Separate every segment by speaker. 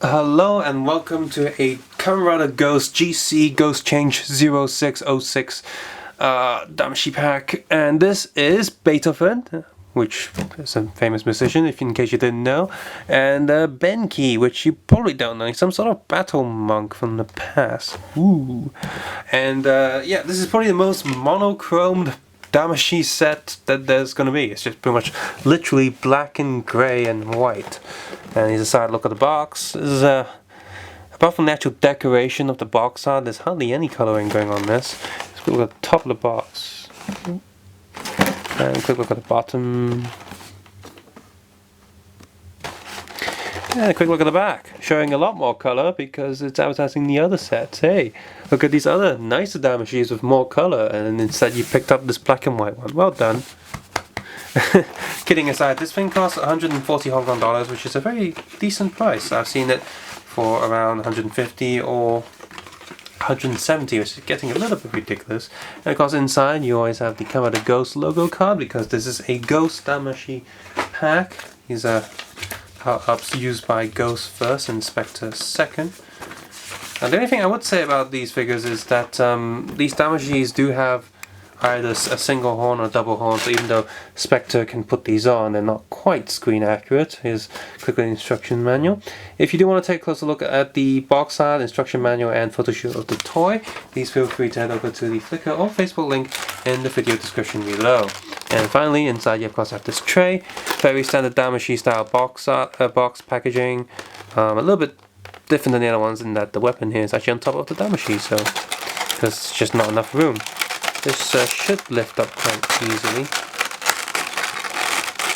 Speaker 1: Hello and welcome to a Kamen Ghost GC Ghost Change 0606 Damashii pack, and this is Beethoven, which is a famous musician in case you didn't know, and Benkei, which you probably don't know, some sort of battle monk from the past. Ooh. And yeah, this is probably the most monochromed Damashii set that there's gonna be. It's just pretty much literally black and grey and white. And here's a side look at the box. This is apart from the actual decoration of the box art, there's hardly any colouring going on this. Let's quick look at the top of the box. And a quick look at the bottom. And a quick look at the back, showing a lot more colour because it's advertising the other sets. Hey, look at these other nicer Damashis with more colour, and instead you picked up this black and white one. Well done. Kidding aside, this thing costs 140 Hong Kong dollars, which is a very decent price. I've seen it for around 150 or 170, which is getting a little bit ridiculous. And of course inside you always have the Kamen Ghost logo card, because this is a Ghost Damashii pack. These are power-ups used by Ghost first and Spectre second. Now the only thing I would say about these figures is that these Damashis do have either a single horn or double horn, so even though Spectre can put these on, they're not quite screen accurate. Here's quickly the instruction manual. If you do want to take a closer look at the box art, instruction manual and photo shoot of the toy, please feel free to head over to the Flickr or Facebook link in the video description below. And finally, inside you of course have this tray, very standard Damashii style box art, box packaging, a little bit different than the other ones in that the weapon here is actually on top of the Damashii, so there's just not enough room. This should lift up quite easily,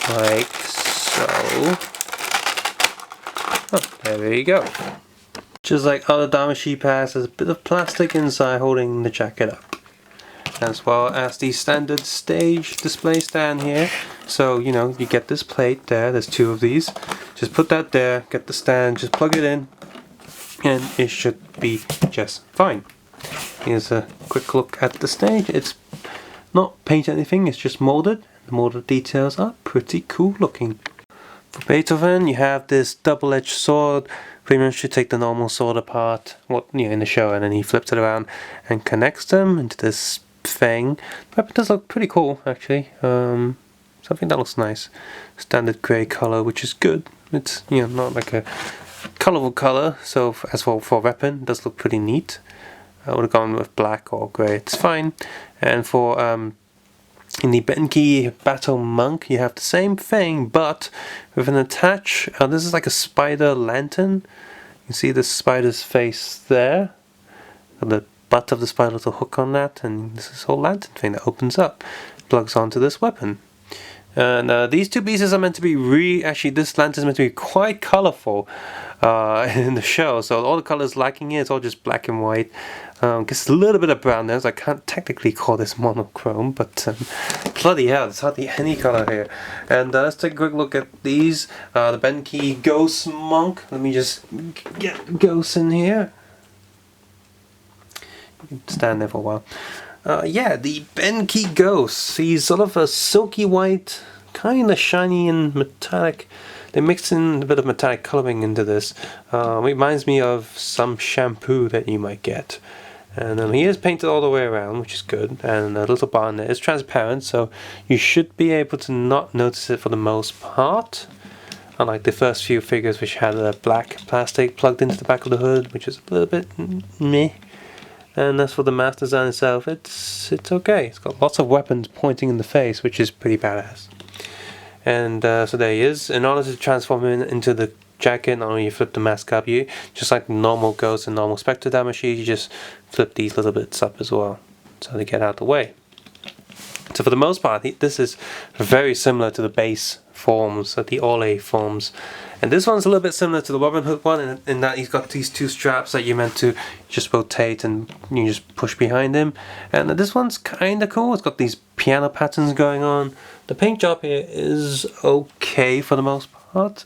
Speaker 1: like so. Oh, there you go. Just like other Damashii packs, there's a bit of plastic inside holding the jacket up, as well as the standard stage display stand here. So you know, you get this plate there, there's two of these. Just put that there, get the stand, just plug it in, and it should be just fine. Here's a quick look at the stage. It's not painted anything, it's just molded. The molded details are pretty cool looking. For Beethoven, you have this double-edged sword. Pretty much you take the normal sword apart, in the show, and then he flips it around and connects them into this thing. The weapon does look pretty cool, actually. Something that looks nice. Standard grey colour, which is good. It's not like a colourful colour. So as for weapon, it does look pretty neat. I would have gone with black or grey, it's fine. And for in the Benkei Battle Monk, you have the same thing, but with an attach. This is like a spider lantern. You can see the spider's face there. The butt of the spider, little hook on that, and this is a whole lantern thing that opens up, plugs onto this weapon. And these two pieces are meant to be actually this lantern is meant to be quite colourful in the show, so all the colours lacking here, it's all just black and white. Gets a little bit of brown there, so I can't technically call this monochrome, but bloody hell, there's hardly any colour here. And let's take a quick look at these. The Benkei Ghost Monk. Let me just get Ghost in here. You can stand there for a while. Yeah, the Benkei Ghost. He's sort of a silky white, kind of shiny and metallic. They mixed in a bit of metallic colouring into this. It reminds me of some shampoo that you might get. And he is painted all the way around, which is good. And a little bar in there is transparent, so you should be able to not notice it for the most part. Unlike the first few figures, which had a black plastic plugged into the back of the hood, which is a little bit meh. And as for the mask design itself, it's okay. It's got lots of weapons pointing in the face, which is pretty badass. And so there he is. In order to transform him into the jacket, not only you flip the mask up, you just like normal Ghost and normal Spectre Damashii, you just flip these little bits up as well, so they get out of the way. So for the most part, this is very similar to the base forms, the Ole forms. And this one's a little bit similar to the Robin Hood one in that he's got these two straps that you're meant to just rotate and you just push behind him. And this one's kind of cool. It's got these piano patterns going on. The paint job here is okay for the most part.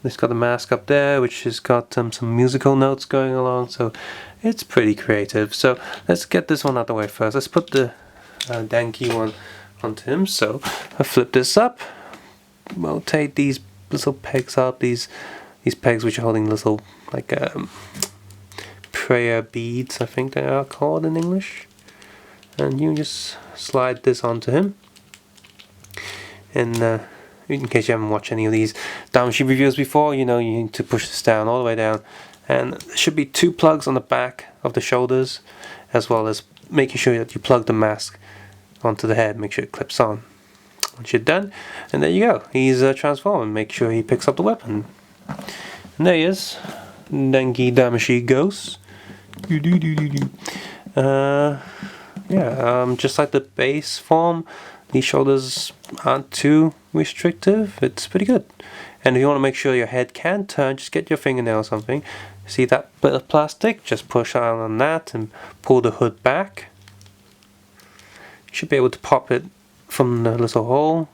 Speaker 1: It's got the mask up there, which has got some musical notes going along, so it's pretty creative. So let's get this one out of the way first. Let's put the Benkei one onto him. So I flip this up, rotate these little pegs up, these these pegs which are holding little like prayer beads, I think they are called in English. And you just slide this onto him. And in case you haven't watched any of these Damashii reviews before, you know you need to push this down, all the way down. And there should be 2 plugs on the back of the shoulders, as well as making sure that you plug the mask onto the head, make sure it clips on. Once you're done, and there you go, he's transformed. Make sure he picks up the weapon. And there he is, Benkei Damashii Ghost. Just like the base form, these shoulders aren't too restrictive. It's pretty good. And if you want to make sure your head can turn, just get your fingernail or something. See that bit of plastic? Just push down on that and pull the hood back. You should be able to pop it from the little hole,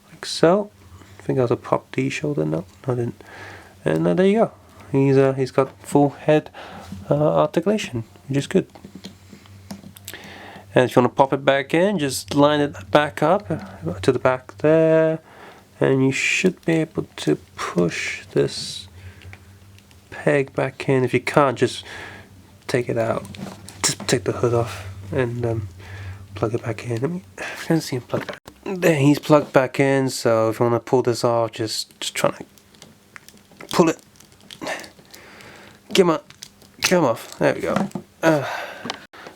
Speaker 1: like so. I think I was to pop the shoulder. No, I didn't. And there you go. He's got full head articulation, which is good. And if you want to pop it back in, just line it back up to the back there, and you should be able to push this peg back in. If you can't, just take it out. Just take the hood off and plug it back in. Let me see him plug back. There, he's plugged back in. So if you want to pull this off, just try to pull it. Come off. There we go.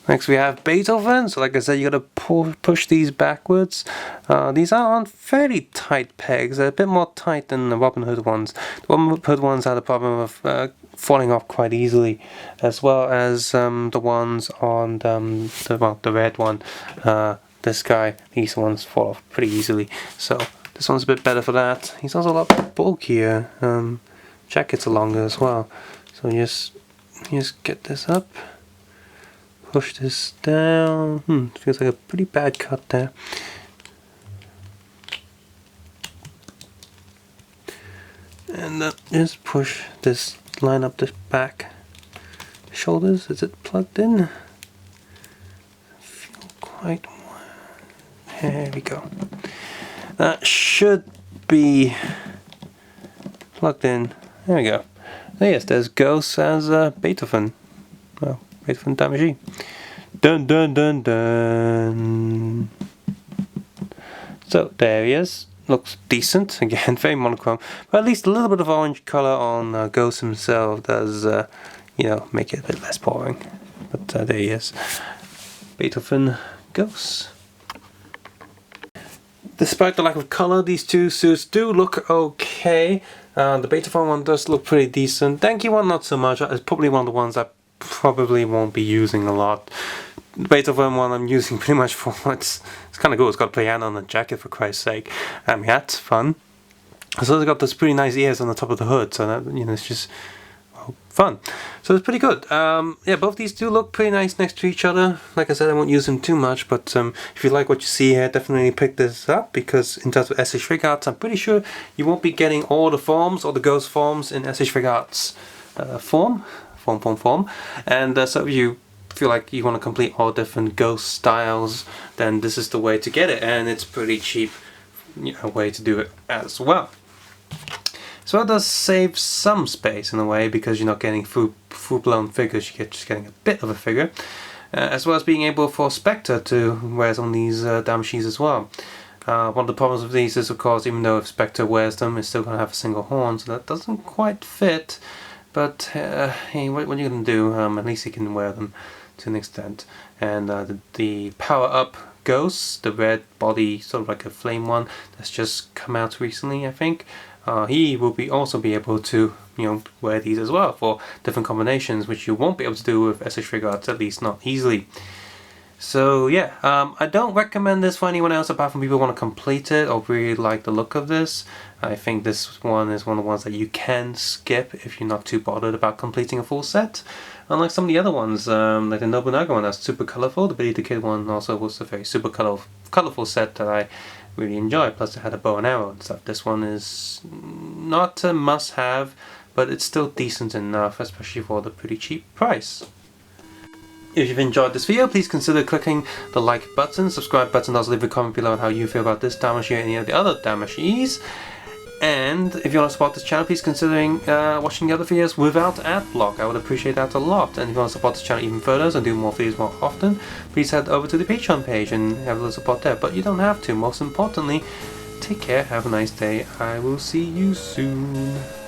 Speaker 1: Next we have Beethoven. So like I said, you gotta push these backwards. These are on fairly tight pegs. They're a bit more tight than the Robin Hood ones. The Robin Hood ones had the problem of falling off quite easily, as well as the ones on the red one. This guy, these ones fall off pretty easily. So this one's a bit better for that. He's also a lot bulkier. Jackets are longer as well. So just get this up. Push this down. Feels like a pretty bad cut there. And just push this, line up the back shoulders. Is it plugged in? Feel quite. There we go. That should be plugged in. There we go. Yes, there's Ghost as Beethoven. Well, Beethoven Damashii. Dun dun dun dun. So there he is. Looks decent. Again, very monochrome, but at least a little bit of orange color on Ghost himself does, make it a bit less boring. But there he is, Beethoven Ghost. Despite the lack of color, these two suits do look okay. The Beethoven one does look pretty decent. Benkei one not so much. It's probably one of the ones I probably won't be using a lot. The Beethoven one I'm using pretty much for it's kind of cool. It's got a piano on the jacket, for Christ's sake. That's fun. So it's got this pretty nice ears on the top of the hood, so that it's just fun. So it's pretty good. Both these do look pretty nice next to each other. Like I said, I won't use them too much, but if you like what you see here, definitely pick this up, because in terms of SH Figuarts, I'm pretty sure you won't be getting all the forms, or the Ghost forms in SH Figuarts form. And so if you feel like you want to complete all different Ghost styles, then this is the way to get it, and it's pretty cheap way to do it as well. So it does save some space in a way, because you're not getting full-blown figures, you're just getting a bit of a figure, as well as being able for Spectre to wear some of these Damashis as well. One of the problems with these is, of course, even though if Spectre wears them, it's still going to have a single horn, so that doesn't quite fit. But hey, what are you going to do? At least you can wear them to an extent. And the power-up Ghosts, the red body, sort of like a flame one, that's just come out recently, I think. He will also be able to wear these as well for different combinations, which you won't be able to do with SH Figuarts, at least not easily. So yeah, I don't recommend this for anyone else apart from people who want to complete it or really like the look of this. I think this one is one of the ones that you can skip if you're not too bothered about completing a full set. Unlike some of the other ones, like the Nobunaga one, that's super colourful. The Billy the Kid one also was a very super colourful set that I really enjoy. Plus it had a bow and arrow and stuff. This one is not a must-have, but it's still decent enough, especially for the pretty cheap price. If you've enjoyed this video, please consider clicking the like button, subscribe button, also leave a comment below on how you feel about this Damashii or any of the other Damashis. And if you want to support this channel, please considering watching the other videos without ad block. I would appreciate that a lot. And if you want to support this channel even further and do more videos more often, please head over to the Patreon page and have a little support there. But you don't have to. Most importantly, take care, have a nice day. I will see you soon.